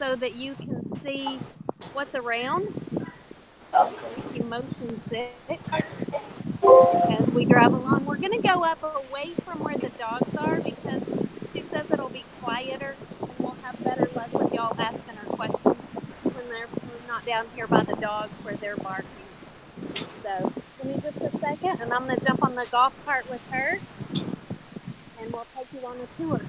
so that you can see what's around. If you motion 6 as we drive along, we're going to go up away from where the dogs are because she says it'll be quieter and we'll have better luck with y'all asking her questions when we're not down here by the dogs where they're barking. So give me just a second and I'm going to jump on the golf cart with her and we'll take you on a tour.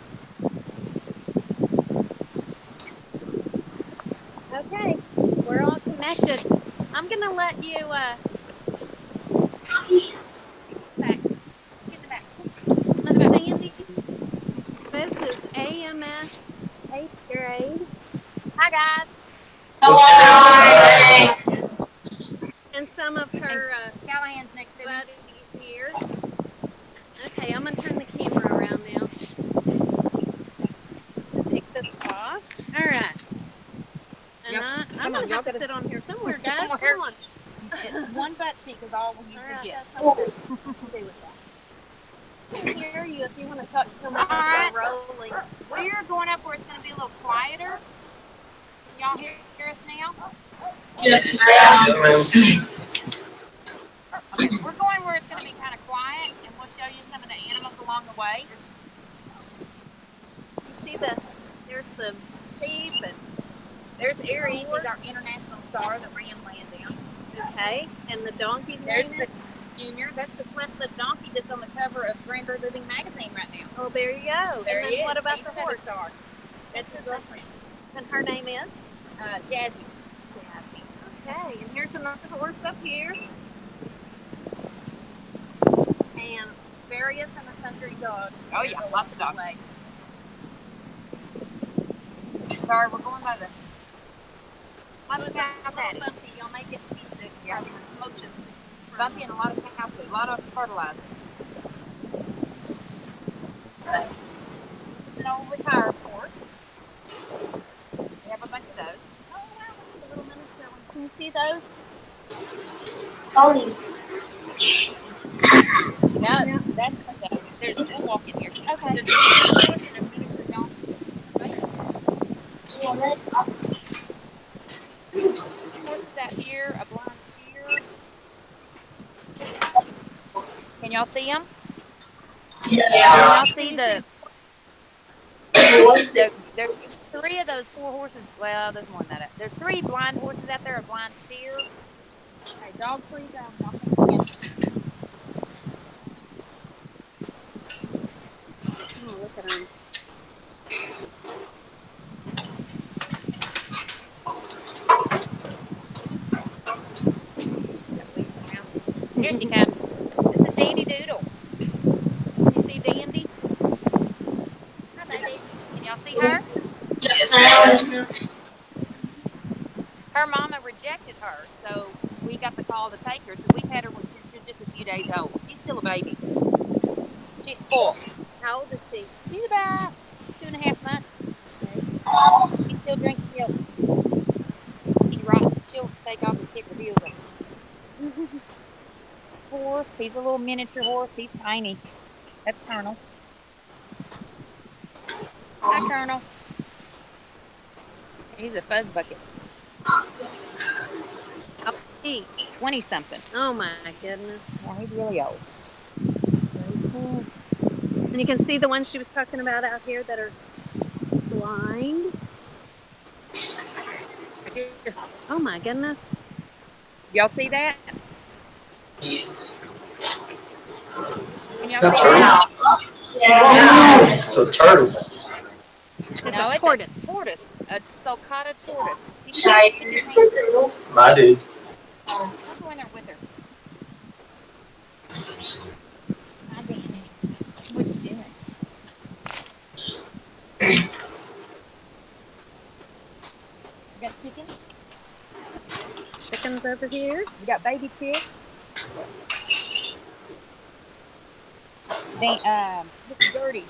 Okay, we're all connected. I'm going to let you back. Get in the back. Miss Sandy, this is AMS 8th grade. Hi, guys. Hi. And some of her Callahan's next to buddies here. Okay, I'm going to turn the camera around now. Take this off. All right. And yes. I'm going to have to sit on here somewhere, guys. Somewhere. Come on. One butt cheek is all we usually get. I can hear you if you want to talk to me. All right. Rolling. We're going up where it's going to be a little quieter. Can y'all hear us now? Yes, ma'am. Okay, we're going where it's going to be kind of quiet, and we'll show you some of the animals along the way. You see there's the sheep, and there's Aries. He's our international star, the ram laying down. Okay, and the donkey. There's the Junior. That's the flip-flip donkey that's on the cover of Grandeur Living magazine right now. Oh, there you go. There and he then is. What about He's the horse? Star. That's his girlfriend. And her name is? Jazzy. Okay, and here's another horse up here. And various and sundry dogs. Oh, yeah, lots of dogs. Sorry, we're going by the... Look how bumpy. Y'all may get seasick. Yeah. Motions. Bumpy and a lot of cow food, a lot of fertilizer. This is an old retired horse. We have a bunch of those. Oh, wow, that's a little miniature one. Can you see those? Pony. No, that's okay. We'll walk in here. Okay. There's a horse and a miniature donkey. Horses out here, a blind steer. Can y'all see them? Yeah. Can y'all see there's 3 of those 4 horses. Well, there's more than that. There's 3 blind horses out there, a blind steer. Okay, dog free down. Oh, look at her. Here she comes. This is Dandy Doodle. You see Dandy? Hi, baby. Can y'all see her? Yes, ma'am. Her mama rejected her, so we got the call to take her. So we've had her since she was just a few days old. She's still a baby. She's spoiled. How old is she? She's about 2.5 months. She still drinks milk. She's right. She'll take off and kick her heels up. Horse. He's a little miniature horse. He's tiny. That's Colonel. Hi, Colonel. He's a fuzz bucket. How old is he? 20-something. Oh my goodness. Yeah, he's really old. And you can see the ones she was talking about out here that are blind. Oh my goodness. Y'all see that? Yeah. Can y'all That's see that? Yeah. It's a turtle. It's No, a tortoise. A tortoise. A sulcata tortoise. I did. I'll go in there with her. Hi, Danny. What you doing? You got chicken? Chickens over here. You got baby chicks? This is dirty.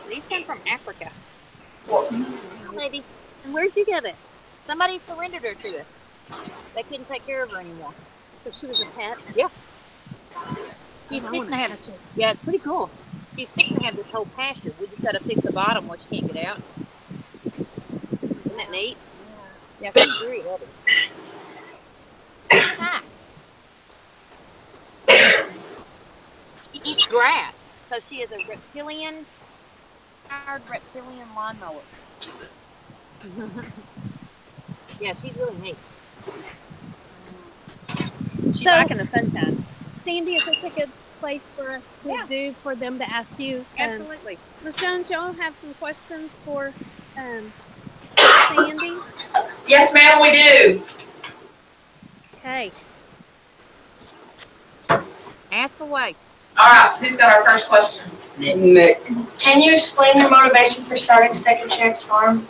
These come from Africa. Lady, and where'd you get it? Somebody surrendered her to us. They couldn't take care of her anymore. So she was a pet? Yeah. She's I fixing wanna to have. touch it. Yeah, it's pretty cool. She's fixing to have this whole pasture. We just got to fix the bottom, which can't get out. Isn't that neat? Yeah, she's very heavy. Hi. She eats grass, so she is a powered reptilian lawnmower. Yeah, she's really neat. She's So- liking the sunshine. Sandy, is this a good place for us to do for them to ask you? Absolutely. Ms. Jones, y'all have some questions for Sandy? Yes, ma'am, we do. Okay. Ask away. All right, who's got our first question? Nick. Can you explain your motivation for starting Second Chance Farm?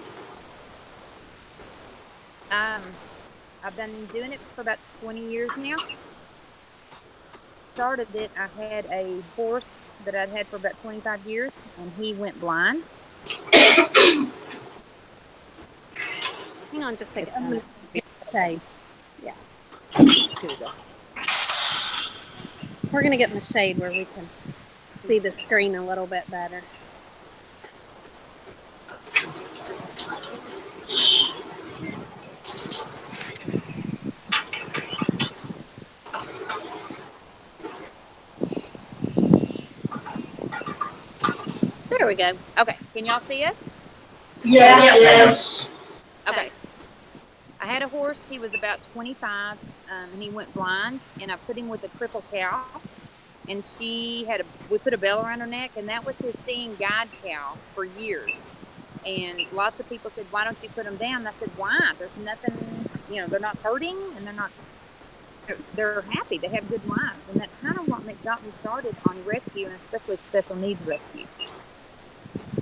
I've been doing it for about 20 years now. Started it, I had a horse that I'd had for about 25 years, and he went blind. Hang on just a second. I'm going to shade. Yeah. We're going to get in the shade where we can see the screen a little bit better. There we go. Okay, can y'all see us? Yes. Okay. I had a horse. He was about 25, and he went blind. And I put him with a cripple cow, and we put a bell around her neck, and that was his seeing guide cow for years. And lots of people said, "Why don't you put them down?" And I said, "Why? There's nothing. They're not hurting, and they're happy. They have good lives." And that's kind of what got me started on rescue, and especially special needs rescue.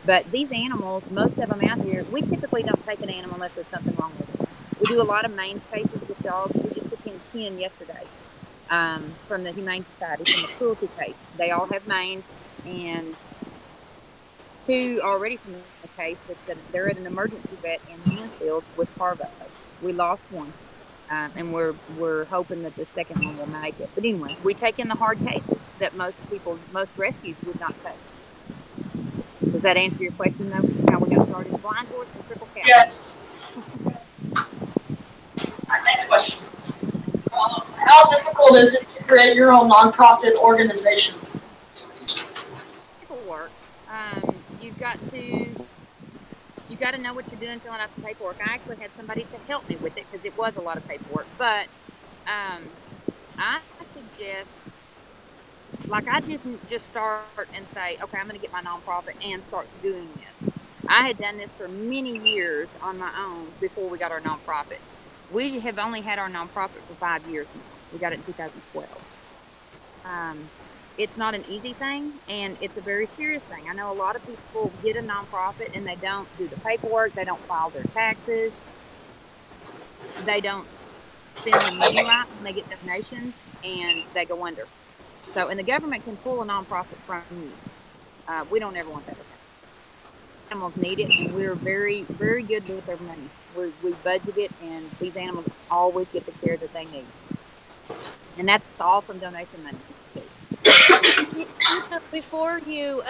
But these animals, most of them out here, we typically don't take an animal unless there's something wrong with it. We do a lot of mange cases with dogs. We just took in 10 yesterday from the Humane Society, from the cruelty case. They all have mange, and 2 already from the case. They're at an emergency vet in Mansfield with parvo. We lost one, and we're hoping that the second one will make it. But anyway, we take in the hard cases that most rescues would not take. Does that answer your question, though? How we got started? Blind horse and cripple cow. Yes. All right, next question. How difficult is it to create your own nonprofit organization? Paperwork. You've got to know what you're doing, filling out the paperwork. I actually had somebody to help me with it because it was a lot of paperwork. But I suggest, like, I didn't just start and say, okay, I'm going to get my nonprofit and start doing this. I had done this for many years on my own before we got our nonprofit. We have only had our nonprofit for 5 years now. We got it in 2012. It's not an easy thing, and it's a very serious thing. I know a lot of people get a nonprofit and they don't do the paperwork, they don't file their taxes, they don't spend the money right when they get donations, and they go under. So, and the government can pull a nonprofit from you. We don't ever want that to happen. Animals need it, and we're very, very good with their money. We budget it, and these animals always get the care that they need. And that's all from donation money. Before you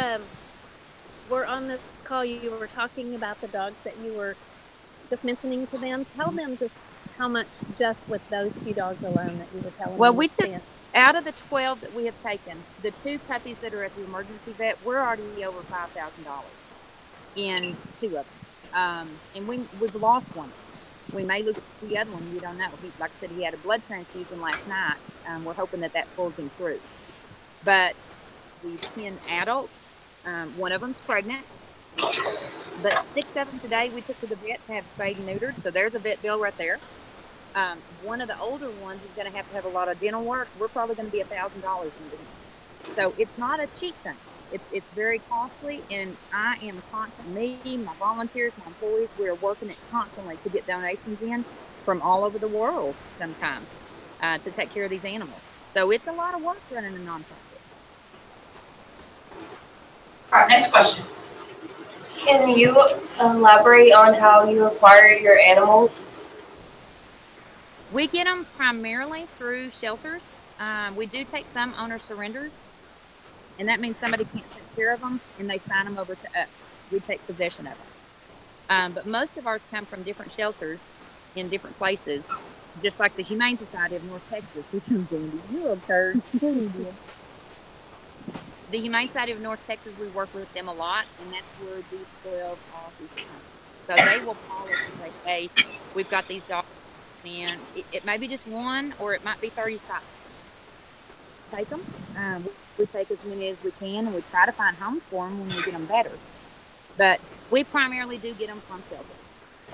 were on this call, you were talking about the dogs that you were just mentioning to them. Tell them just how much just with those few dogs alone that you were telling Well, them. we took, out of the 12 that we have taken, the 2 puppies that are at the emergency vet, we're already over $5,000 in 2 of them. And we've lost one. We may lose the other one. We don't know. Like I said, he had a blood transfusion last night. We're hoping that pulls him through. But we've 10 adults. One of them's pregnant. But 6 of them today we took to the vet to have spayed and neutered. So there's a vet bill right there. One of the older ones is going to have a lot of dental work. We're probably going to be $1,000 into him. So it's not a cheap thing. It's very costly, and I am constantly, me, my volunteers, my employees, we're working it constantly to get donations in from all over the world sometimes to take care of these animals. So it's a lot of work running a nonprofit. All right, next question. Can you elaborate on how you acquire your animals? We get them primarily through shelters. We do take some owner surrenders. and that means somebody can't take care of them, and they sign them over to us. We take possession of them. But most of ours come from different shelters in different places, just like the Humane Society of North Texas. We come from you occurred. The Humane Society of North Texas, we work with them a lot, and that's where these 12 officers come. So they will call us and say, hey, we've got these dogs in. It may be just one, or it might be 35. Take them. We take as many as we can, and we try to find homes for them when we get them better. But we primarily do get them from shelters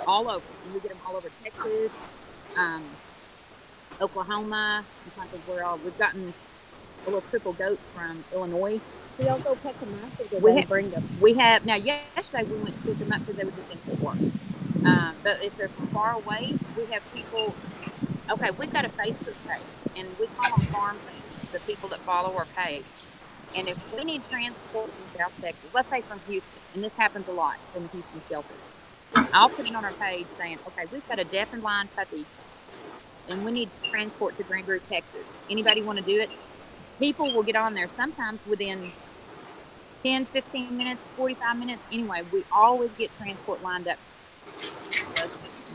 all over. And we get them all over Texas, Oklahoma. I'm trying to think where all. We've gotten a little triple goat from Illinois. We also pick them up. Bring them. We have now. Yesterday we went to pick them up because they were just in Fort Worth. But if they're from far away, we have people. Okay, we've got a Facebook page, and we call them farm fans, the people that follow our page. And if we need transport in South Texas, let's say from Houston, and this happens a lot from the Houston shelter, I'll put it on our page saying, okay, we've got a deaf and blind puppy, and we need transport to Grand Group, Texas. Anybody want to do it? People will get on there sometimes within 10, 15 minutes, 45 minutes. Anyway, we always get transport lined up.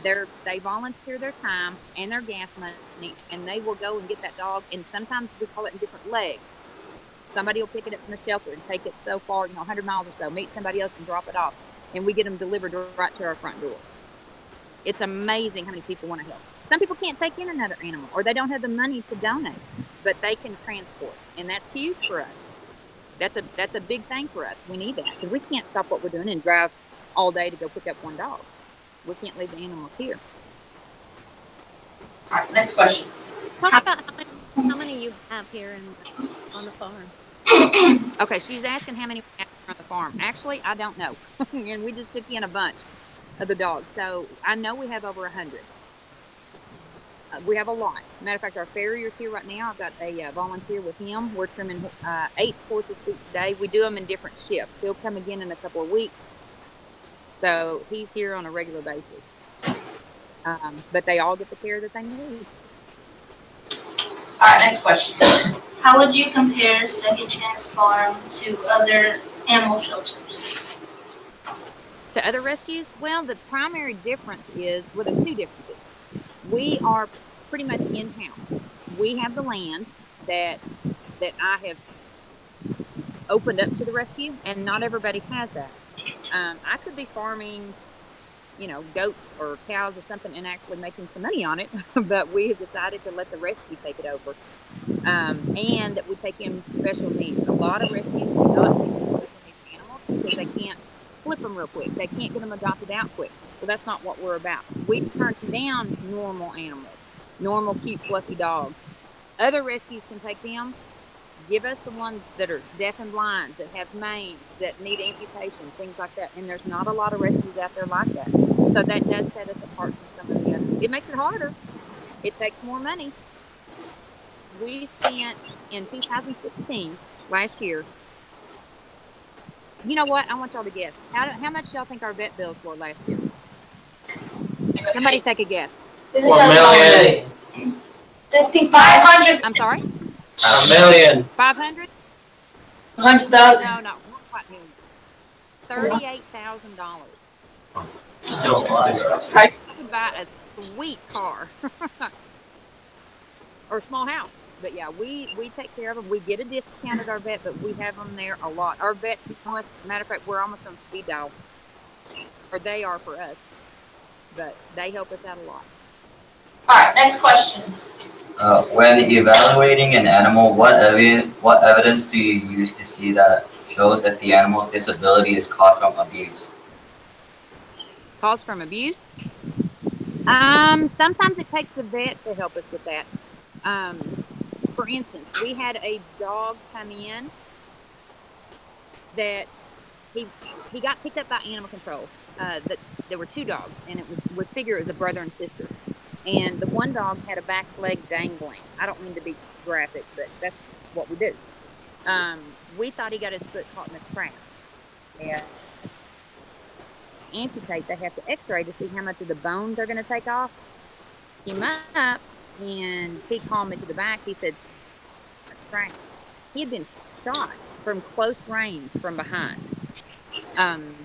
They volunteer their time and their gas money, and they will go and get that dog. And sometimes we call it in different legs. Somebody will pick it up from the shelter and take it so far, 100 miles or so, meet somebody else and drop it off. And we get them delivered right to our front door. It's amazing how many people want to help. Some people can't take in another animal, or they don't have the money to donate, but they can transport. And that's huge for us. That's a big thing for us. We need that because we can't stop what we're doing and drive all day to go pick up one dog. We can't leave the animals here. All right, next question. Talk about how many you have here on the farm. Okay, she's asking how many we have on the farm. Actually, I don't know. And we just took in a bunch of the dogs. So I know we have over 100. We have a lot. Matter of fact, our farrier's here right now. I've got a volunteer with him. We're trimming 8 horses' feet today. We do them in different shifts. He'll come again in a couple of weeks. So he's here on a regular basis. But they all get the care that they need. All right, next question. How would you compare Second Chance Farm to other animal shelters? To other rescues? Well, the primary difference is, well, there's 2 differences. We are pretty much in-house. We have the land that I have opened up to the rescue, and not everybody has that. I could be farming, goats or cows or something and actually making some money on it, but we have decided to let the rescue take it over. And we take in special needs. A lot of rescues do not take in special needs animals because they can't flip them real quick. They can't get them adopted out quick. Well, that's not what we're about. We turn down normal animals, normal, cute, fluffy dogs. Other rescues can take them. Give us the ones that are deaf and blind, that have manes, that need amputation, things like that. And there's not a lot of rescues out there like that. So that does set us apart from some of the others. It makes it harder. It takes more money. We spent, in 2016, last year, you know what? I want y'all to guess. How much y'all think our vet bills were last year? Somebody take a guess. 4 million. 500. I'm sorry? A million. 500? 100,000. No, not quite millions. $38,000. So much. You could buy a sweet car or a small house. But yeah, we take care of them. We get a discount at our vet, but we have them there a lot. Our vets, matter of fact, we're almost on speed dial, or they are for us. But they help us out a lot. All right, next question. When evaluating an animal, what evidence do you use to see that shows that the animal's disability is caused from abuse? Caused from abuse? Sometimes it takes the vet to help us with that. For instance, we had a dog come in that he got picked up by animal control. There were 2 dogs, and we figure it was a brother and sister. And the one dog had a back leg dangling. I don't mean to be graphic, but that's what we do. We thought he got his foot caught in a trap. Yeah. Amputate, they have to x-ray to see how much of the bones they're going to take off. Came up, and he called me to the back. He said, he had been shot from close range from behind. Um,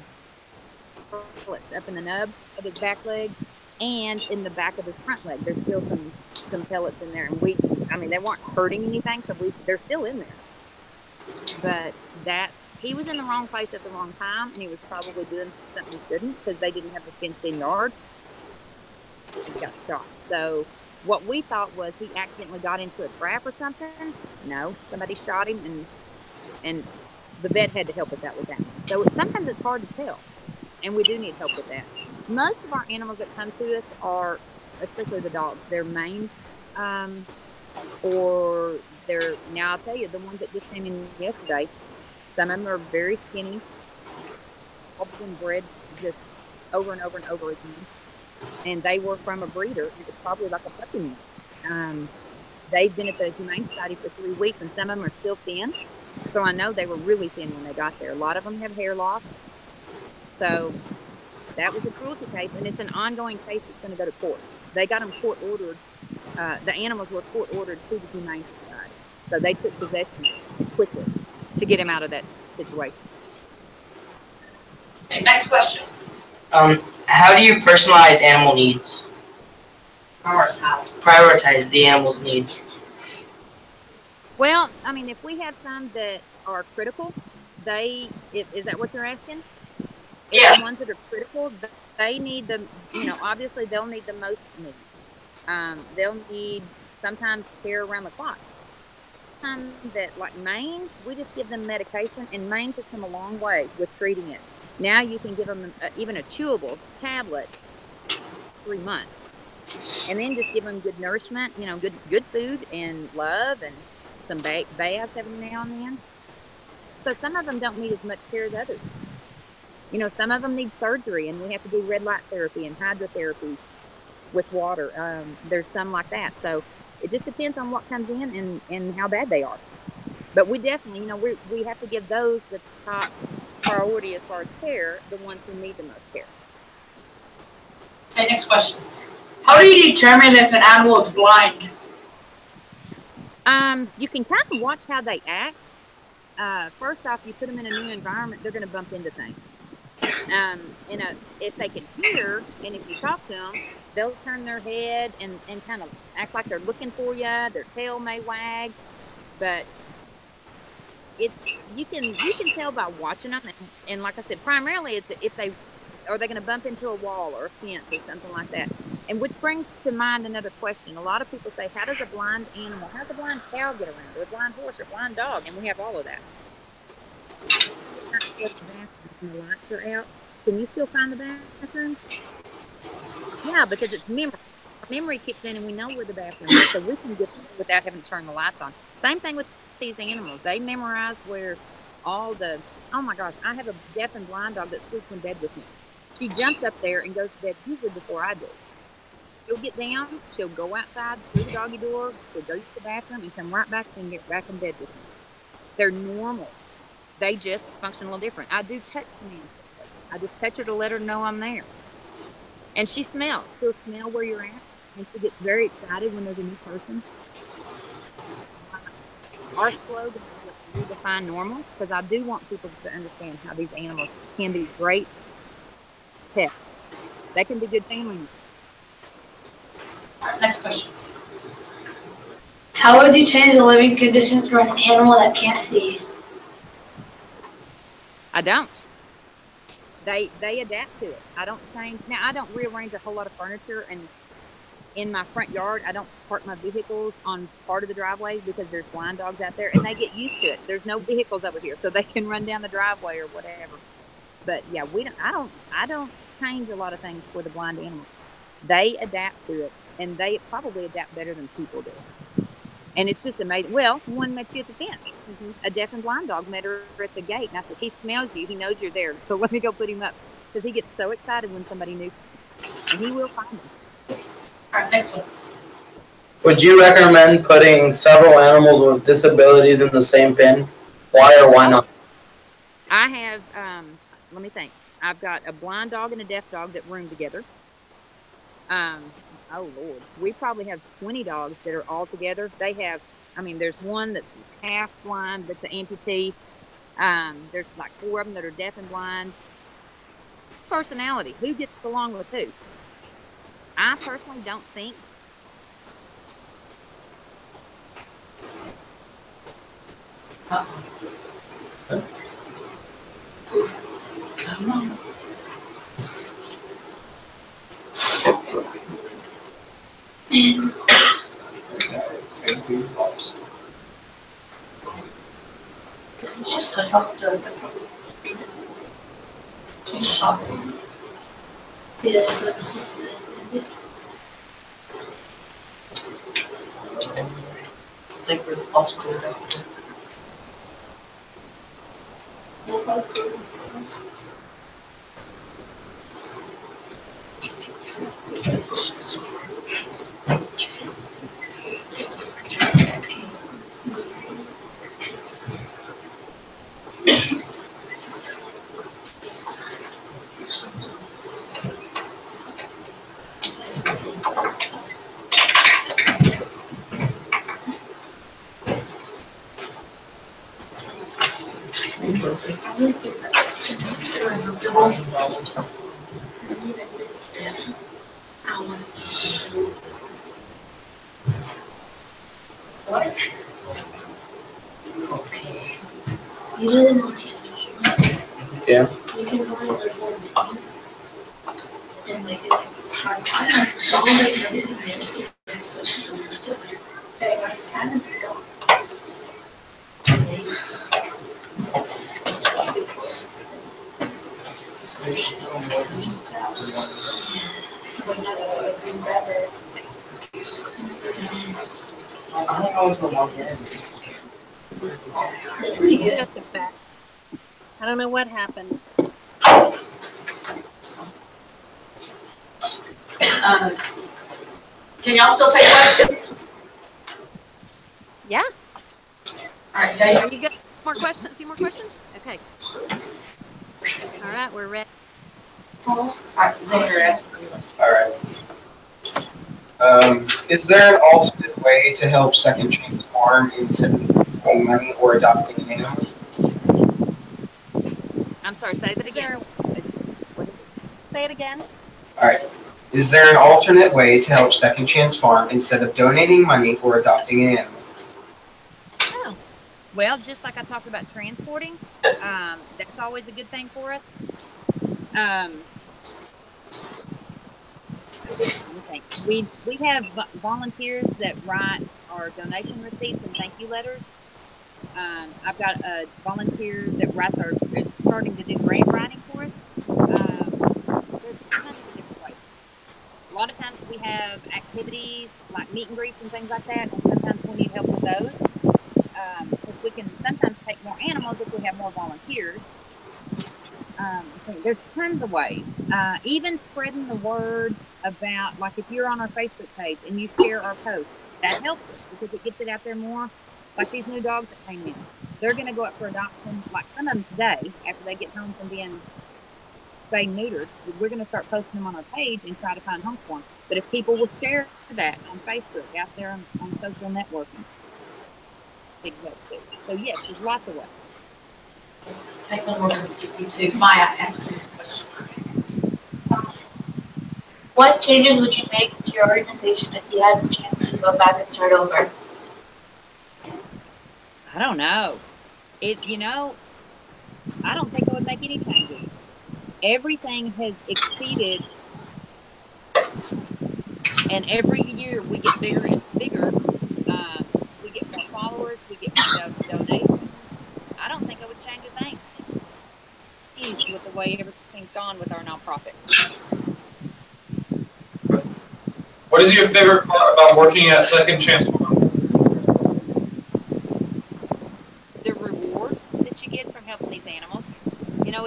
Bullets up in the nub of his back leg and in the back of his front leg. There's still some pellets in there, and they weren't hurting anything, so they're still in there. But that he was in the wrong place at the wrong time, and he was probably doing something he shouldn't because they didn't have a fenced-in yard. He got shot. So what we thought was he accidentally got into a trap or something. No, somebody shot him, and the vet had to help us out with that one. So sometimes it's hard to tell, and we do need help with that. Most of our animals that come to us are, especially the dogs, they're maned, or now I'll tell you, the ones that just came in yesterday, some of them are very skinny, all been bred just over and over and over again. And they were from a breeder. It was probably like a puppy mill. They've been at the Humane Society for 3 weeks, and some of them are still thin. So I know they were really thin when they got there. A lot of them have hair loss. So that was a cruelty case, and it's an ongoing case that's going to go to court. They got them court-ordered. The animals were court-ordered to the Humane Society. So they took possession quickly to get him out of that situation. Okay, next question. How do you personalize animal needs? Prioritize the animal's needs. Well, if we have some that are critical, is that what you're asking? Yes. The ones that are critical, they need obviously they'll need the most needs. They'll need sometimes care around the clock. That like Maine, we just give them medication, and Maine's has come a long way with treating it. Now you can give them even a chewable tablet 3 months, and then just give them good nourishment, good food and love, and some baths every now and then. So some of them don't need as much care as others. Some of them need surgery, and we have to do red light therapy and hydrotherapy with water. There's some like that. So it just depends on what comes in and how bad they are. But we definitely, we have to give those the top priority as far as care, the ones who need the most care. Okay, next question. How do you determine if an animal is blind? You can kind of watch how they act. First off, you put them in a new environment, they're going to bump into things. If they can hear, and if you talk to them, they'll turn their head and kind of act like they're looking for you. Their tail may wag, but you can tell by watching them. And like I said, primarily it's if they going to bump into a wall or a fence or something like that. And which brings to mind another question. A lot of people say, how does a blind cow get around, or a blind horse, or a blind dog? And we have all of that. The lights are out. Can you still find the bathroom? Yeah, because it's memory. Memory kicks in, and we know where the bathroom is, so we can get there without having to turn the lights on. Same thing with these animals. They memorize where all the. Oh my gosh! I have a deaf and blind dog that sleeps in bed with me. She jumps up there and goes to bed usually before I do. She'll get down. She'll go outside through the doggy door. She'll go to the bathroom and come right back and get back in bed with me. They're normal. They just function a little different. I do touch commands. I just touch her to let her know I'm there. And she smells. She'll smell where you're at. And she gets very excited when there's a new person. Our slogan is redefine normal, because I do want people to understand how these animals can be great pets. They can be good family members. All right, next question. How would you change the living conditions for an animal that can't see? I don't. They adapt to it. I don't change. Now, I don't rearrange a whole lot of furniture, and in my front yard, I don't park my vehicles on part of the driveway because there's blind dogs out there, and they get used to it. There's no vehicles over here, so they can run down the driveway or whatever. But yeah, I don't change a lot of things for the blind animals. They adapt to it, and they probably adapt better than people do. And it's just amazing. Well, one met you at the fence. Mm-hmm. A deaf and blind dog met her at the gate. And I said, he smells you. He knows you're there. So let me go put him up. Because he gets so excited when somebody new comes. And he will find them. All right, next one. Would you recommend putting several animals with disabilities in the same pen? Why or why not? I have, let me think. I've got a blind dog and a deaf dog that room together. Oh, Lord. We probably have 20 dogs that are all together. They have, there's one that's half blind, that's an amputee. There's like 4 of them that are deaf and blind. It's personality. Who gets along with who? I personally don't think. This is just to help the reason. She's shopping. Yeah, for some sense. Like we're also doing that. You live in Montana. Yeah. You can go to their whole menu. And like, it's like hard to find all the everything there. It's okay, Montana's still. There's still more than just that one. I don't know if the Montana. They're pretty good. Just a fact. I don't know what happened. Can y'all still take questions? Yeah. All right, guys. Are you good? More questions? A few more questions? Okay. All right, we're ready. All right, Xander, ask. Alright. Is there an alternate way to help Second Chance Farm instead of paying money or adopting an animal? I'm sorry, say that again. Say it again. Alright. Is there an alternate way to help Second Chance Farm instead of donating money or adopting an animal? Oh. Well, just like I talked about transporting, that's always a good thing for us. Okay. We have volunteers that write our donation receipts and thank you letters. I've got a volunteer that writes is starting to do grant writing for us. There's tons of different ways. A lot of times we have activities like meet and greets and things like that, and sometimes we need help with those. Because we can sometimes take more animals if we have more volunteers. There's tons of ways. Even spreading the word about, like if you're on our Facebook page and you share our post, that helps us because it gets it out there more. Like these new dogs that came in, they're going to go up for adoption. Like some of them today, after they get home from being spayed and neutered, we're going to start posting them on our page and try to find homes for them. But if people will share that on Facebook, out there on social networking, big help too. So yes, there's lots of ways. Caitlin, we're going to skip you too. Maya, ask me a question. What changes would you make to your organization if you had the chance to go back and start over? I don't know. I don't think I would make any changes. Everything has exceeded, and every year we get bigger and bigger. We get more followers, we get more donations. I don't think I would change a thing. Pleased with the way everything's gone with our nonprofit. What is your favorite part about working at Second Chance Farm? The reward that you get from helping these animals.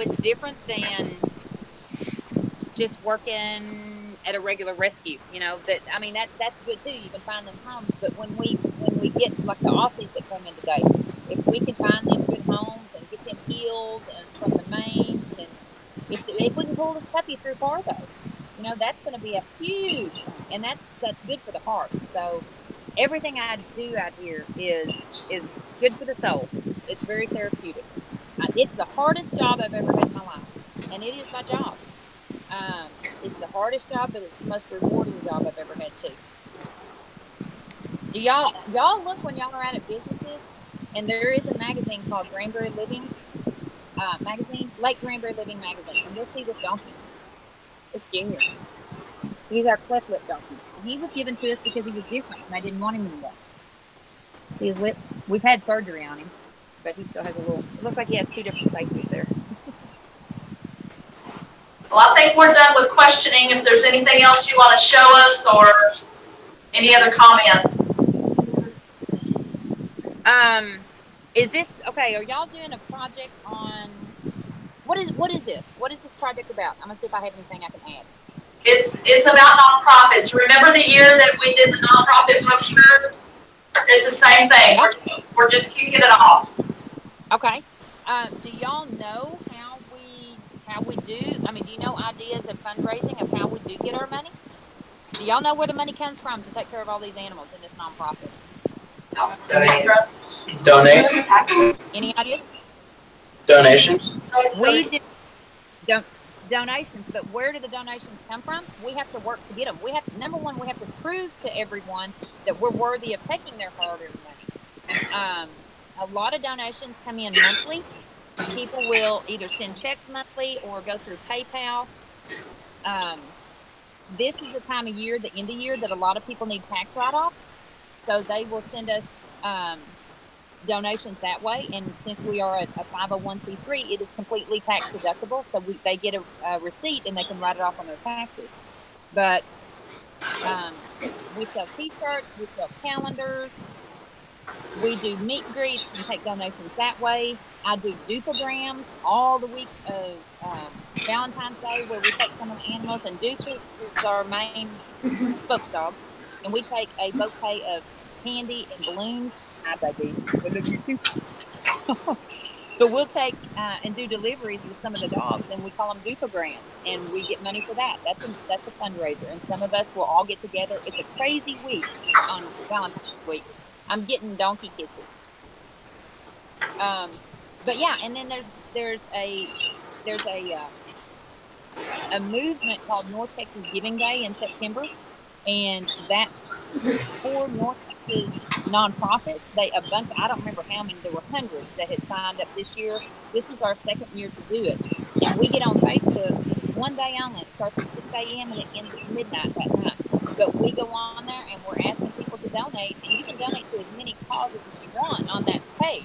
It's different than just working at a regular rescue. That's good too. You can find them homes, but when we get like the Aussies that come in today, if we can find them good homes and get them healed and from the mange, and if we can pull this puppy through Fargo, that's going to be a huge, and that's good for the heart. So everything I do out here is good for the soul. It's very therapeutic. It's the hardest job I've ever had in my life, and it is my job. It's the hardest job, but it's the most rewarding job I've ever had too. Do y'all look when y'all are out at businesses, and there is a magazine called Granbury Living magazine, Lake Granbury Living magazine, and you'll see this donkey. It's Junior. He's our cleft lip donkey. He was given to us because he was different, and I didn't want him anymore. See his lip? We've had surgery on him, but he still has a little. It looks like he has two different faces there. Well, I think we're done with questioning. If there's anything else you want to show us or any other comments. Is this okay? Are y'all doing a project on what is this? What is this project about? I'm gonna see if I have anything I can add. It's about nonprofits. Remember the year that we did the nonprofit brochure? It's the same thing. We're just kicking it off. Okay. Do y'all know how we do? I mean, do you know ideas of fundraising of how we do get our money? Do y'all know where the money comes from to take care of all these animals in this nonprofit? Donate. Any ideas? Donations. We do donations, but where do the donations come from? We have to work to get them. We have to, number one, we have to prove to everyone that we're worthy of taking their hard-earned money. A lot of donations come in monthly. People will either send checks monthly or go through PayPal. This is the time of year, the end of year, that a lot of people need tax write-offs. So they will send us donations that way. And since we are a 501c3, it is completely tax deductible. So they get a receipt and they can write it off on their taxes. But we sell T-shirts, we sell calendars. We do meet and greets and take donations that way. I do dupograms all the week of Valentine's Day, where we take some of the animals, and Dupus is our main spokesdog, and we take a bouquet of candy and balloons. Hi, baby. I love you too. But we'll take and do deliveries with some of the dogs, and we call them dupograms, and we get money for that. That's a fundraiser, and some of us will all get together. It's a crazy week on Valentine's week. I'm getting donkey kisses. But yeah, and then there's a movement called North Texas Giving Day in September, and that's for North Texas nonprofits. I don't remember how many, there were hundreds that had signed up this year. This was our second year to do it, and we get on Facebook. It's one day only. It starts at 6 a.m. and it ends at midnight that night. But we go on there and we're asking people to donate, and you can donate to as many causes as you want on that page.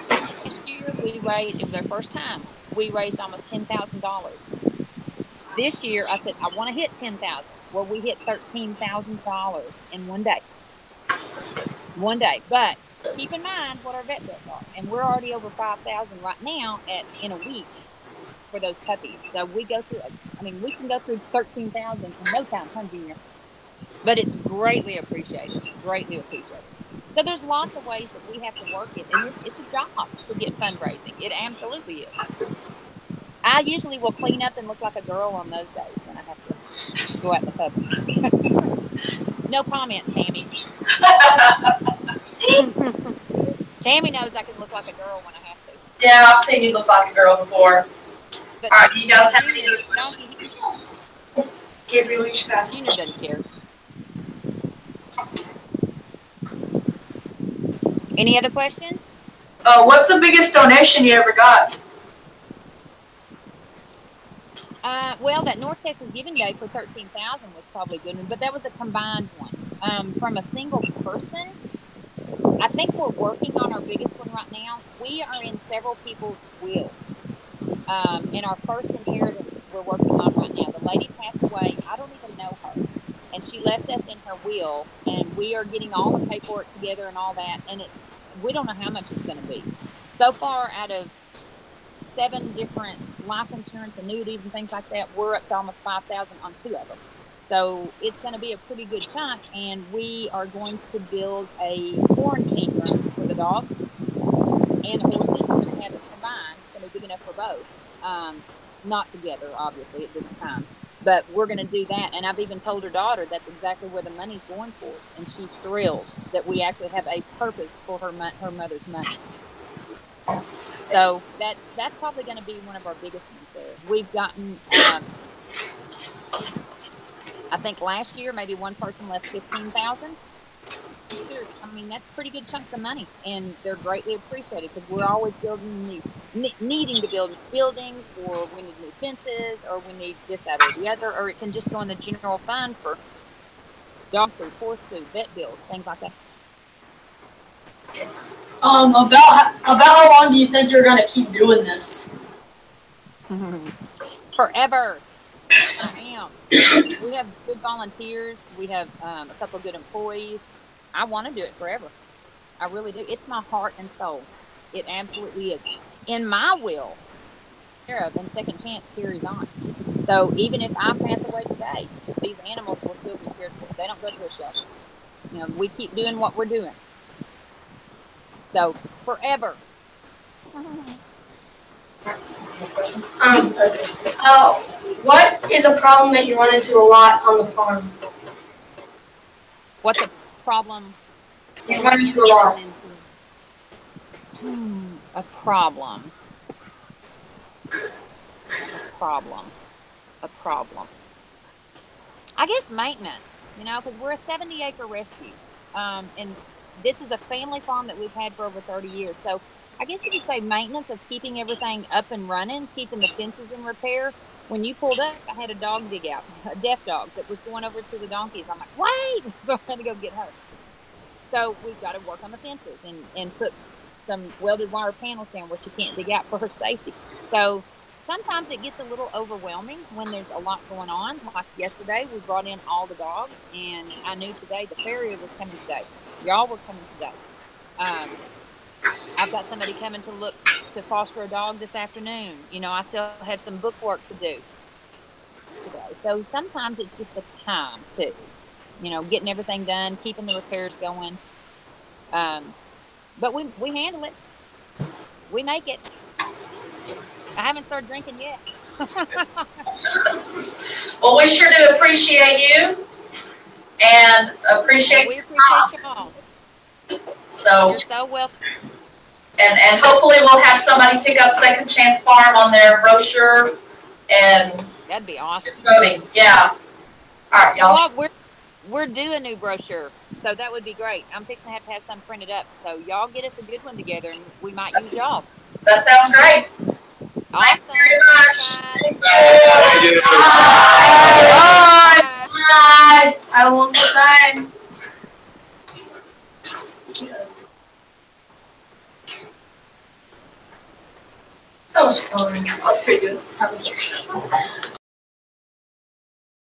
Last year we raised, it was our first time, we raised almost $10,000. This year I said, I want to hit 10,000. Well, we hit $13,000 in one day. One day. But keep in mind what our vet bills are. And we're already over 5,000 right now in a week for those puppies. So we go through, we can go through 13,000 in no time, huh, Junior? But it's greatly appreciated. Greatly appreciated. So there's lots of ways that we have to work it, and it's a job to get fundraising. It absolutely is. I usually will clean up and look like a girl on those days when I have to go out in the public. No comment, Tammy. Tammy knows I can look like a girl when I have to. Yeah, I've seen you look like a girl before. But all right, do you guys have any other questions? Gabriel, you should ask. Junior doesn't care. Any other questions? What's the biggest donation you ever got? Well, that North Texas Giving Day for $13,000 was probably a good one, but that was a combined one. From a single person, I think we're working on our biggest one right now. We are in several people's wills. In our first inheritance we're working on right now. The lady passed away. I don't even know her. And she left us in her will, and we are getting all the paperwork together and all that, and we don't know how much it's going to be. So far, out of 7 different life insurance annuities and things like that, we're up to almost $5,000 on 2 of them. So it's going to be a pretty good chunk, and we are going to build a quarantine room for the dogs and the horses. We're going to have it combined. It's going to be big enough for both. Not together, obviously, at different times. But we're going to do that. And I've even told her daughter that's exactly where the money's going towards. And she's thrilled that we actually have a purpose for her mother's money. So that's probably going to be one of our biggest ones there. We've gotten, I think last year maybe one person left 15,000. I mean, that's pretty good chunks of money, and they're greatly appreciated because we're always building needing to build new buildings, or we need new fences, or we need this, that, or the other, or it can just go in the general fund for dog food, horse food, vet bills, things like that. About how long do you think you're gonna keep doing this? Forever. I am. We have good volunteers. We have a couple of good employees. I want to do it forever. I really do. It's my heart and soul. It absolutely is. In my will, then Second Chance carries on. So even if I pass away today, these animals will still be cared for. They don't go to a shelter. You know, we keep doing what we're doing. So forever. What is a problem that you run into a lot on the farm? What's a problem? You run into a lot. A problem. A problem. I guess maintenance, you know, because we're a 70-acre rescue. And this is a family farm that we've had for over 30 years. So I guess you could say maintenance of keeping everything up and running, keeping the fences in repair. When you pulled up, I had a dog dig out, a deaf dog that was going over to the donkeys. I'm like, wait! So I had to go get her. So we've got to work on the fences and put some welded wire panels down where she can't dig out for her safety. So sometimes it gets a little overwhelming when there's a lot going on. Like yesterday, we brought in all the dogs, and I knew today the farrier was coming today. Y'all were coming today. I've got somebody coming to look to foster a dog this afternoon. You know, I still have some book work to do today. So sometimes it's just the time too. You know, getting everything done, keeping the repairs going. But we handle it. We make it. I haven't started drinking yet. Well, we sure do appreciate you and appreciate we appreciate y'all. So you're so welcome. And hopefully we'll have somebody pick up Second Chance Farm on their brochure and that'd be awesome. Voting. Yeah. All right, y'all. Well, we're due a new brochure, so that would be great. I'm fixing to have some printed up, so y'all get us a good one together, and we might use y'all's. That sounds great. Awesome. Thank you very much. Bye. Bye. Bye. I won't go time. That was fun. That was pretty good.